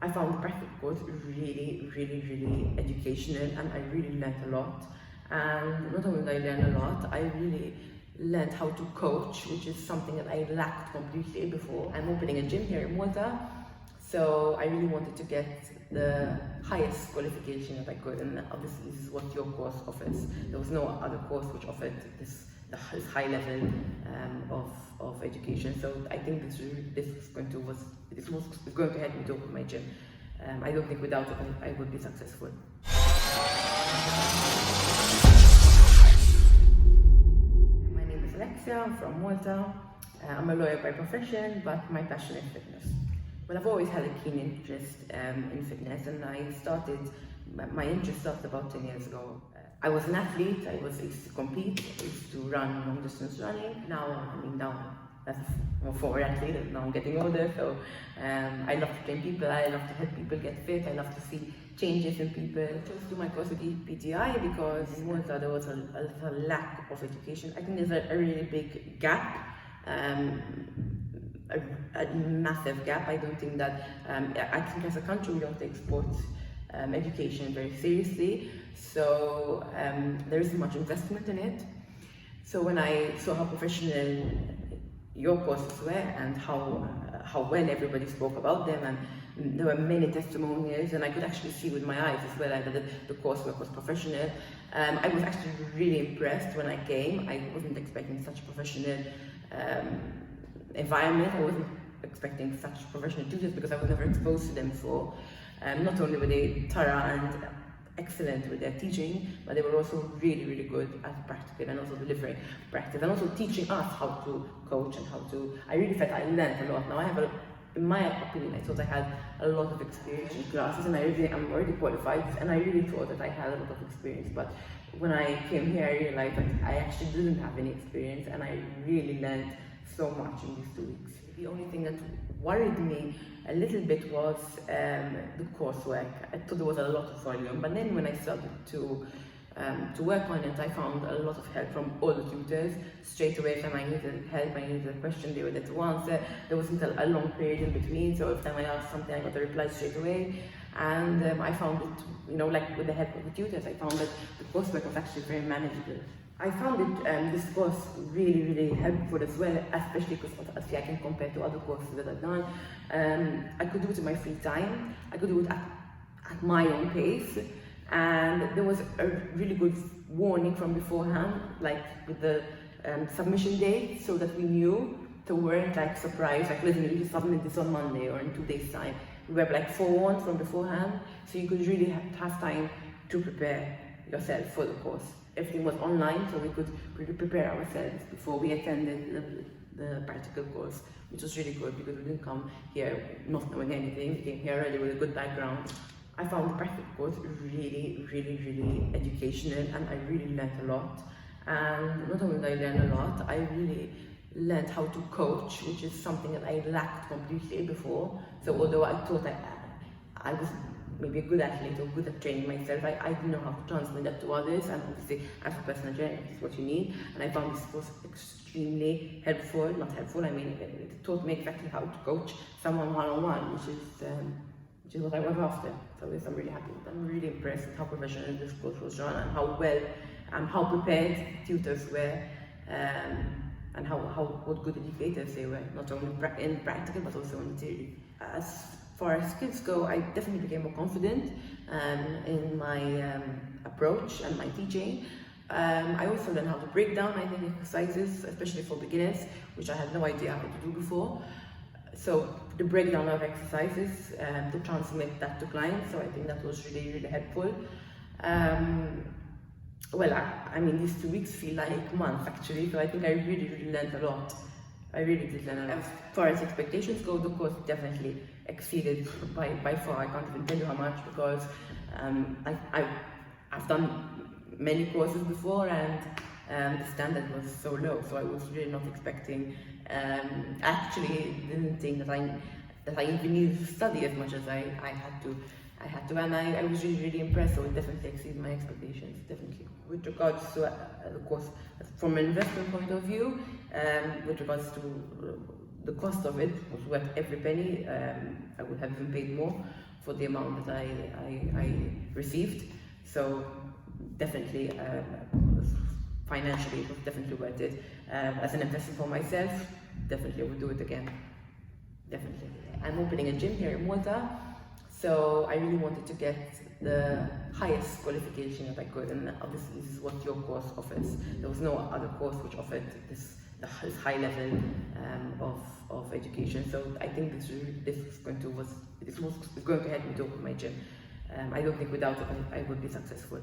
I found the practical course really educational, and I really learned a lot. And not only did I learn a lot, I really learned how to coach, which is something that I lacked completely before. I'm opening a gym here in Malta, so I really wanted to get the highest qualification that I could, and obviously this is what your course offers. There was no other course which offered this high level of education. So I think this is going to help me to open my gym. I don't think without it I would be successful. My name is Alexia, I'm from Malta. I'm a lawyer by profession, but my passion is fitness. Well, I've always had a keen interest in fitness, and my interest started about 10 years ago. I was an athlete, I used to compete, I used to run long distance running. Now as a former athlete, now I'm getting older, so I love to train people, I love to help people get fit, I love to see changes in people. I chose to do my course with EPTI because in Malta there was a lack of education. I think there's a really big gap. A massive gap. I don't think that, I think as a country we don't take sports education very seriously, so there isn't much investment in it. So when I saw how professional your courses were and how well everybody spoke about them, and there were many testimonials, and I could actually see with my eyes as well that the coursework was professional. I was actually really impressed when I came. I wasn't expecting such a professional environment. I wasn't expecting such professional tutors because I was never exposed to them before. Not only were they thorough and excellent with their teaching, but they were also really good at practical and also delivering practice and also teaching us how to coach and how to. I really felt I learned a lot. Now I have in my opinion, I thought I had a lot of experience in classes, and I'm already qualified, and I really thought that I had a lot of experience. But when I came here, I realized that I actually didn't have any experience, and I really learned so much in these 2 weeks. The only thing that worried me a little bit was the coursework. I thought there was a lot of volume, but then when I started to work on it, I found a lot of help from all the tutors. Straight away, if I needed help, I needed a question, they were there to answer. There wasn't a long period in between, so every time I asked something, I got a reply straight away. And I found it, like with the help of the tutors, I found that the coursework was actually very manageable. I found it, this course really helpful as well, especially because obviously I can compare to other courses that I've done. I could do it in my free time, I could do it at my own pace, and there was a really good warning from beforehand, like with the submission date, so that we knew, so we weren't like surprised, like listen, you submit this on Monday or in 2 days time. We were like forewarned from beforehand, so you could really have time to prepare yourself for the course. Everything was online, so we could really prepare ourselves before we attended the practical course, which was really good because we didn't come here not knowing anything. We came here already with a good background. I found the practical course really educational, and I really learned a lot. And not only did I learn a lot, I really learned how to coach, which is something that I lacked completely before. So although I thought I was maybe a good athlete or good at training myself, I didn't know how to transmit that to others, and obviously as a personal trainer, it's what you need. And I found this course extremely helpful, not helpful, I mean it taught me exactly how to coach someone one-on-one, which is what I was after. So yes, I'm really happy. I'm really impressed with how professional this course was run, and how well, how prepared tutors were, and what good educators they were, not only in practical but also in theory. As far as skills go, I definitely became more confident in my approach and my teaching. I also learned how to break down, I think, exercises, especially for beginners, which I had no idea how to do before. So the breakdown of exercises, to transmit that to clients, so I think that was really helpful. Well, I mean, these 2 weeks feel like months actually, so I think I really learned a lot. I really did learn a lot. As far as expectations go, the course definitely exceeded by far. I can't even tell you how much, because I've done many courses before, and the standard was so low, so I was really not expecting. Actually, didn't think that I even needed to study as much as I had to, and I was really impressed. So it definitely exceeded my expectations, definitely. With regards to the course, from an investment point of view, with regards to the cost of it, was worth every penny. I would have even paid more, for the amount that I received. So definitely, financially, it was definitely worth it. As an investment for myself, definitely I would do it again. Definitely. I'm opening a gym here in Malta, so I really wanted to get the highest qualification that I could, and obviously this is what your course offers. There was no other course which offered this high level of education. So I think this is going to help me to open my gym. I don't think without it I would be successful.